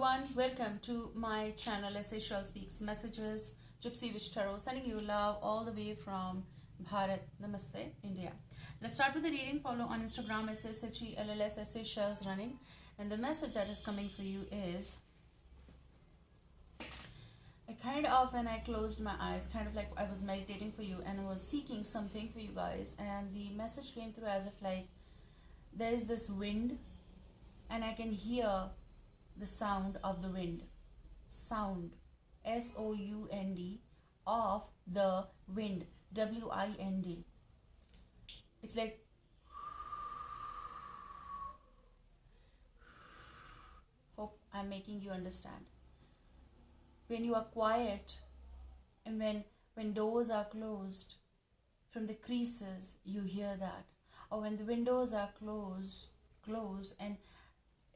everyone, welcome to my channel Sashell Speaks Messages, Gypsy Witch Tarot, sending you love all the way from Bharat. Namaste, India. Let's start with the reading. Follow on Instagram SSHELLS Seychelles running, and the message that is coming for you is, when I closed my eyes, kind of like I was meditating for you and I was seeking something for you guys, and the message came through as if like there is this wind and I can hear the sound of the wind. Sound, S-O-U-N-D, of the wind, W-I-N-D. It's like, hope I'm making you understand. When you are quiet and when doors are closed, from the creases you hear that. Or when the windows are closed and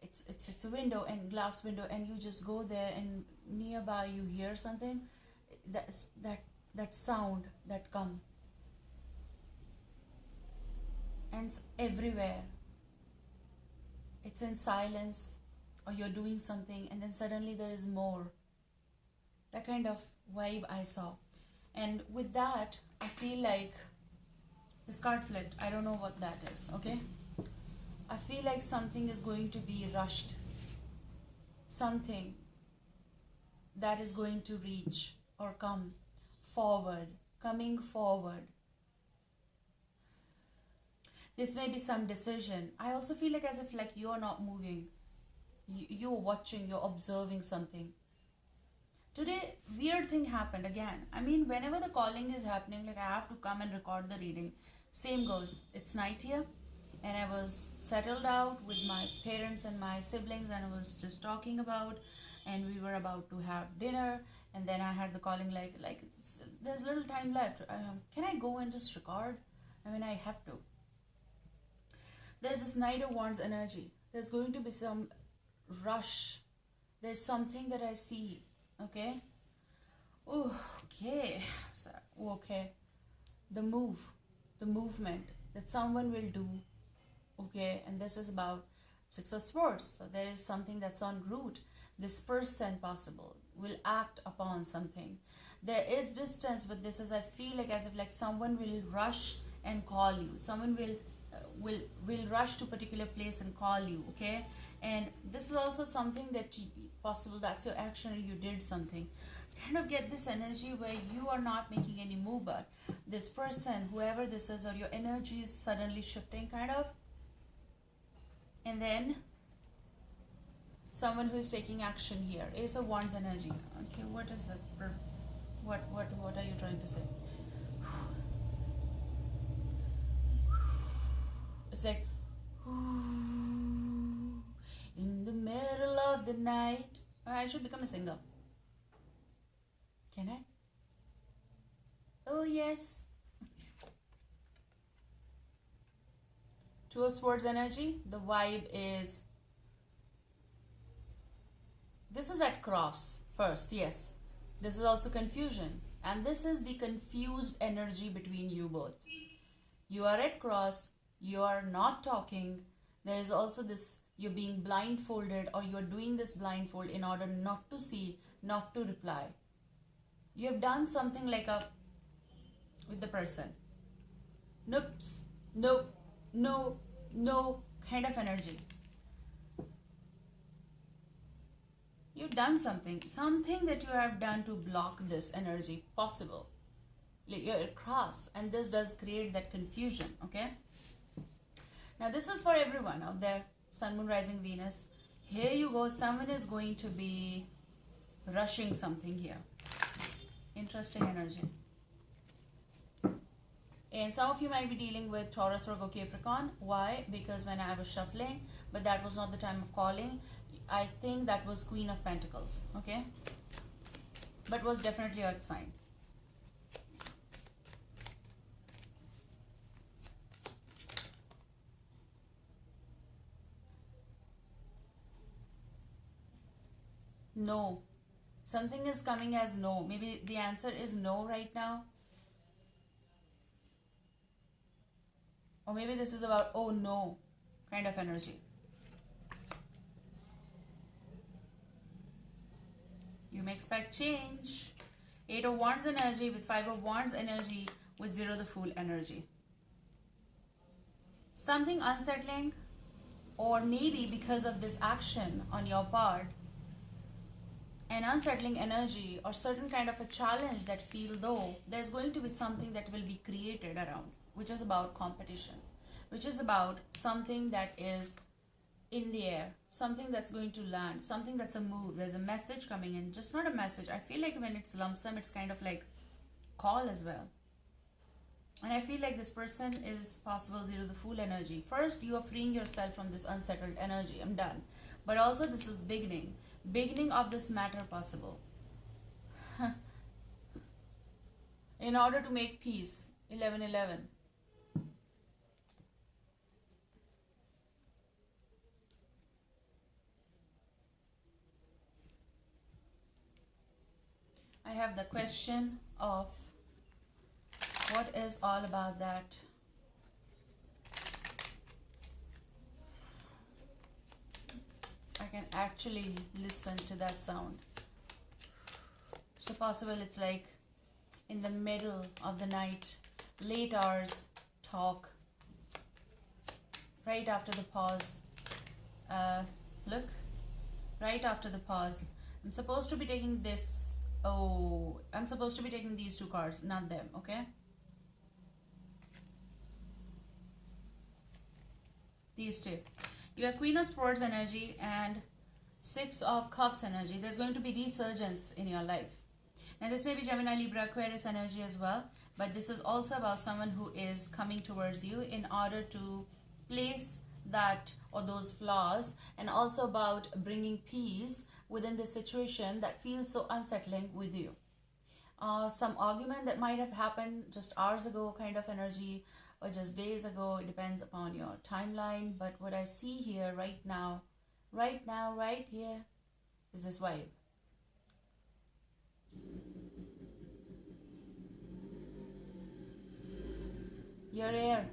it's a window and glass window, and you just go there and nearby you hear something, that sound that come, and it's everywhere. It's in silence, or you're doing something and then suddenly there is more. That kind of vibe I saw. And with that, I feel like this card flipped. I don't know what that is, okay? I feel like something is going to be rushed. Something that is going to reach or come forward, coming forward. This may be some decision. I also feel like as if like you're not moving. You're watching, you're observing something. Today, weird thing happened again. I mean, whenever the calling is happening, like I have to come and record the reading. Same goes. It's night here. And I was settled out with my parents and my siblings, and I was just talking about, and we were about to have dinner, and then I had the calling like there's little time left. Can I go and just record? I mean, I have to. There's this Knight of Wands energy. There's going to be some rush. There's something that I see. Okay. Ooh, okay. So, okay. The movement that someone will do. Okay, and this is about Six of Swords. So there is something that's en route. This person possible will act upon something. There is distance with this, as I feel like as if like someone will rush and call you. Someone will rush to a particular place and call you. Okay, and this is also something that possible. That's your action, or you did something. Kind of get this energy where you are not making any move, but this person, whoever this is, or your energy is suddenly shifting, kind of. And then someone who is taking action here. Ace of Wands energy. Okay, what is the what are you trying to say? It's like in the middle of the night. I should become a singer. Can I? Oh yes. Two of Swords energy. The vibe is, this is at cross first, yes. This is also confusion, and this is the confused energy between you both. You are at cross, you are not talking. There is also this, you're being blindfolded, or you're doing this blindfold in order not to see, not to reply. You have done something like with the person. Noops, nope. No kind of energy. You've done something that you have done to block this energy possible. You're across, and this does create that confusion. Okay, now this is for everyone out there. Sun, Moon, Rising, Venus. Here you go. Someone is going to be rushing something here. Interesting energy. And some of you might be dealing with Taurus, Virgo, Capricorn. Why? Because when I was shuffling, but that was not the time of calling. I think that was Queen of Pentacles. Okay? But was definitely Earth sign. No. Something is coming as no. Maybe the answer is no right now. Or maybe this is about, oh no, kind of energy. You may expect change. 8 of Wands energy with 5 of Wands energy with 0 the Fool energy. Something unsettling, or maybe because of this action on your part, an unsettling energy or certain kind of a challenge that feel though, there's going to be something that will be created around, which is about competition, which is about something that is in the air, something that's going to land, something that's a move. There's a message coming in, just not a message. I feel like when it's lump sum, it's kind of like call as well. And I feel like this person is possible 0 the Fool energy. First, you are freeing yourself from this unsettled energy. I'm done. But also this is beginning of this matter possible. In order to make peace, 11-11. I have the question of what is all about that. I can actually listen to that sound. So possible it's like in the middle of the night, late hours, talk. Right after the pause. Look. Right after the pause. I'm supposed to be taking this. Oh, I'm supposed to be taking these two cards, not them, okay? These two. You have Queen of Swords energy and 6 of Cups energy. There's going to be resurgence in your life. Now this may be Gemini, Libra, Aquarius energy as well. But this is also about someone who is coming towards you in order to place that or those flaws, and also about bringing peace within the situation that feels so unsettling with you. Some argument that might have happened just hours ago kind of energy, or just days ago. It depends upon your timeline. But what I see here right now, right here, is this vibe. Your air.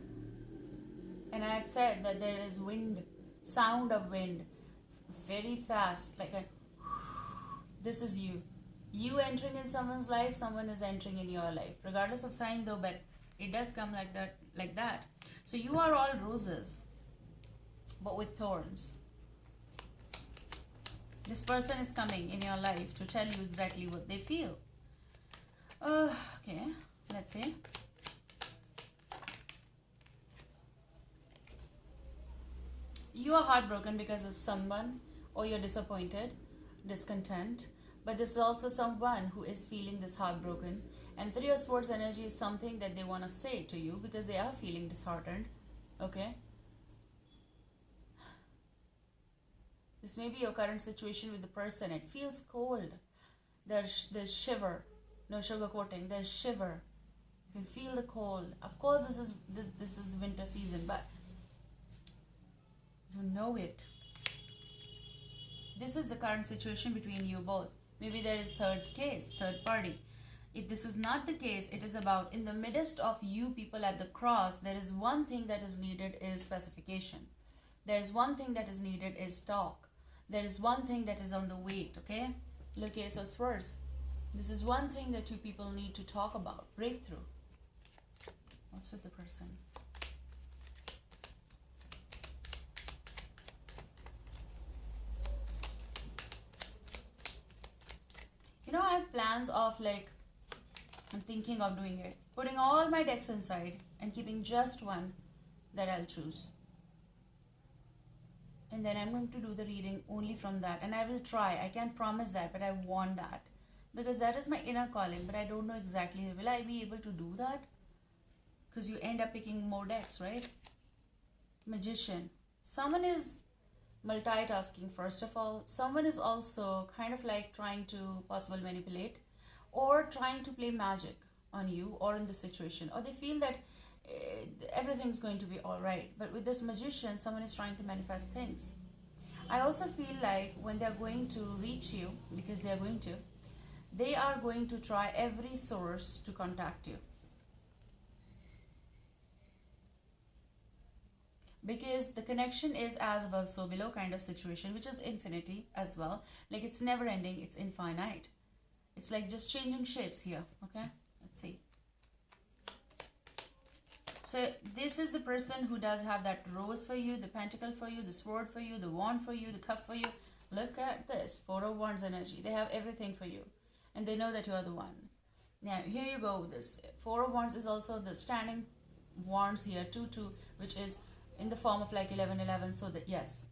And I said that there is wind, sound of wind, very fast, like a, this is you. You entering in someone's life, someone is entering in your life, regardless of sign though, but it does come like that. So you are all roses, but with thorns. This person is coming in your life to tell you exactly what they feel. Okay, let's see. You are heartbroken because of someone, or you're disappointed, discontent. But this is also someone who is feeling this heartbroken. And 3 of Swords energy is something that they want to say to you because they are feeling disheartened. Okay? This may be your current situation with the person. It feels cold. There's shiver. No sugarcoating. There's shiver. You can feel the cold. Of course, this is winter season, but you know it. This is the current situation between you both. Maybe there is third party. If this is not the case, it is about in the midst of you people at the cross, there is one thing that is needed is specification. There is one thing that is needed is talk. There is one thing that is on the wait, okay? Look, Ace of Swords. This is one thing that you people need to talk about. Breakthrough. What's with the person? You know, I have plans of like, I'm thinking of doing it. Putting all my decks inside and keeping just one that I'll choose. And then I'm going to do the reading only from that. And I will try. I can't promise that, but I want that. Because that is my inner calling. But I don't know exactly. Will I be able to do that? Because you end up picking more decks, right? Magician. Someone is multitasking, first of all. Someone is also kind of like trying to possibly manipulate or trying to play magic on you or in the situation. Or they feel that everything's going to be all right. But with this magician, someone is trying to manifest things. I also feel like when they're going to reach you, because they are going to try every source to contact you. Because the connection is as above, so below kind of situation, which is infinity as well. Like it's never ending, it's infinite. It's like just changing shapes here. Okay, let's see. So this is the person who does have that rose for you, the pentacle for you, the sword for you, the wand for you, the cup for you. Look at this, 4 of Wands energy. They have everything for you. And they know that you are the one. Now, here you go. This 4 of Wands is also the standing wands here, 2-2, which is in the form of like 11-11. So that, yes,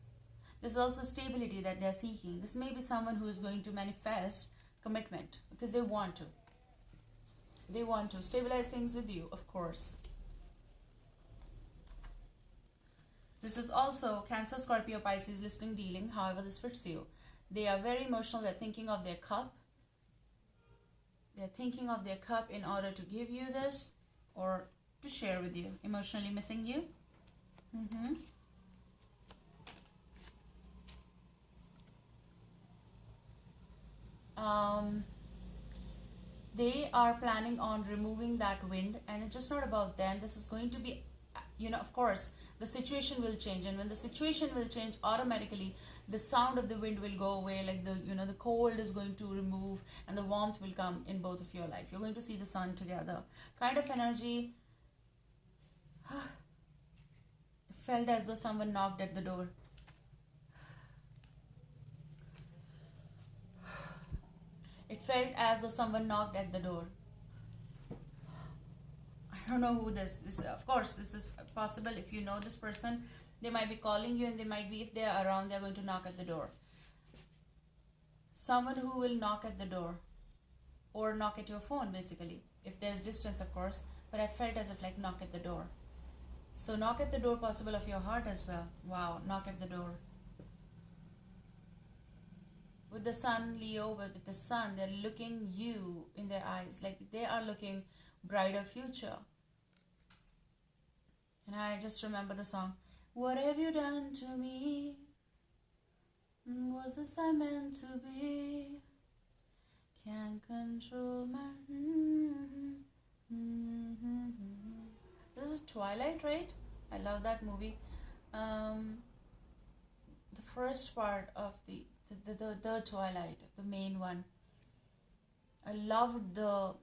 there's also stability that they're seeking. This may be someone who is going to manifest commitment because they want to. They want to stabilize things with you, of course. This is also Cancer, Scorpio, Pisces, listening, dealing, however this fits you. They are very emotional. They're thinking of their cup. They're thinking of their cup in order to give you this or to share with you. Emotionally missing you. They are planning on removing that wind, and it's just not about them. This is going to be, you know, of course, the situation will change, and when the situation will change, automatically the sound of the wind will go away, like the, you know, the cold is going to remove and the warmth will come in both of your life. You're going to see the sun together. Kind of energy. It felt as though someone knocked at the door. It felt as though someone knocked at the door. I don't know who this of course this is possible. If you know this person, they might be calling you, and they might be, if they are around, they're going to knock at the door. Someone who will knock at the door or knock at your phone, basically, if there's distance, of course. But I felt as if like knock at the door. So knock at the door, possible of your heart as well. Wow, knock at the door. With the sun, Leo, but with the sun, they're looking you in their eyes, like they are looking brighter future. And I just remember the song, what have you done to me? Was this I meant to be? Can't control my... This is Twilight, right? I love that movie. The first part of the Twilight, the main one. I loved the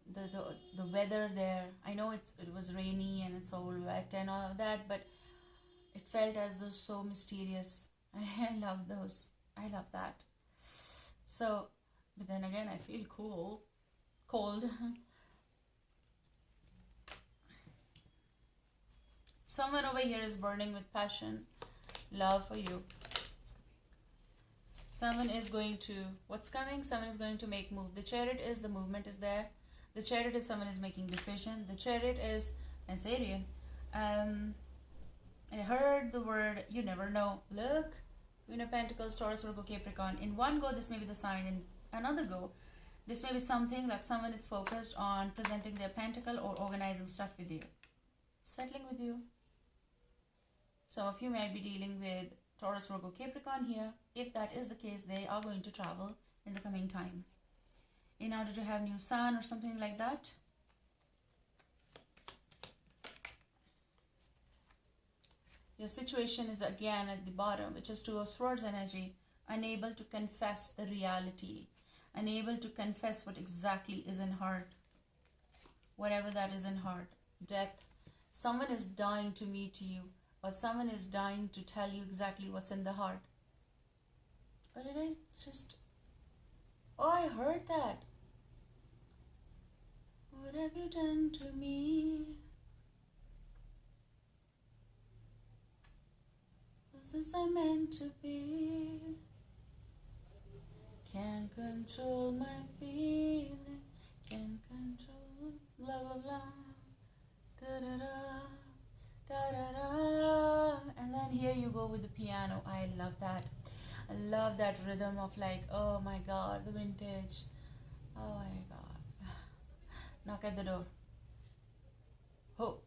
weather there. I know it was rainy and it's all wet and all of that, but it felt as though so mysterious. I love those. I love that. So, but then again, I feel cold. Someone over here is burning with passion, love for you. Someone is going to, what's coming? Someone is going to make move. The Chariot is, the movement is there. The Chariot is someone is making decision. The Chariot is Cancerian. I heard the word, you never know. Look, Queen of Pentacles, Taurus, Virgo, Capricorn. In one go, this may be the sign. In another go, this may be something like someone is focused on presenting their pentacle or organizing stuff with you. Settling with you. Some of you may be dealing with Taurus, Virgo, Capricorn here. If that is the case, they are going to travel in the coming time in order to have new sun or something like that. Your situation is again at the bottom, which is Two of Swords energy. Unable to confess the reality. Unable to confess what exactly is in heart. Whatever that is in heart. Death. Someone is dying to meet you. Or someone is dying to tell you exactly what's in the heart. Or did I just... Oh, I heard that. What have you done to me? Was this I meant to be? Can't control my feeling. Can't control... Blah, blah, blah. Da-da-da. Da-da-da. And then here you go with the piano. I love that. I love that rhythm of like, oh my god, the vintage. Oh my god. Knock at the door. Oh.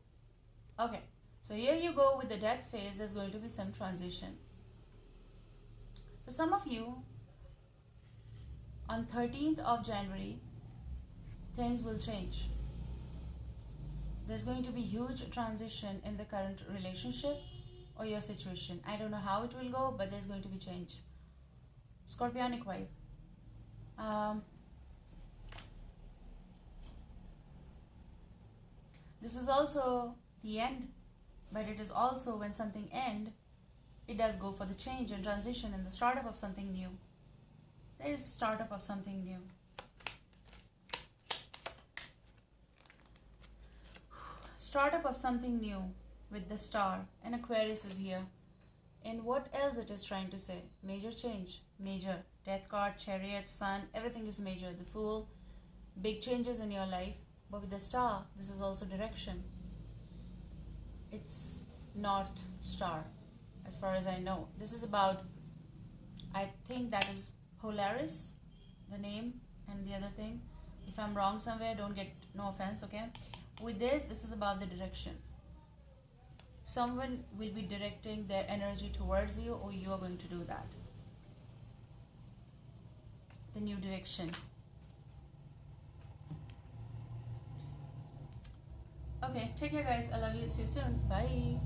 Okay. So here you go with the death phase. There's going to be some transition. For some of you, on 13th of January, things will change. There's going to be huge transition in the current relationship or your situation. I don't know how it will go, but there's going to be change. Scorpionic vibe. This is also the end, but it is also when something ends, it does go for the change and transition and the startup of something new. There is startup of something new. Startup of something new with the star, and Aquarius is here. And what else it is trying to say? Major change, major. Death card, Chariot, Sun, everything is major. The Fool, big changes in your life. But with the star, this is also direction. It's North Star, as far as I know. This is about, I think that is Polaris, the name, and the other thing. If I'm wrong somewhere, don't get, no offense, okay? With this is about the direction. Someone will be directing their energy towards you, or you are going to do that. The new direction. Okay, take care guys. I love you. See you soon. Bye.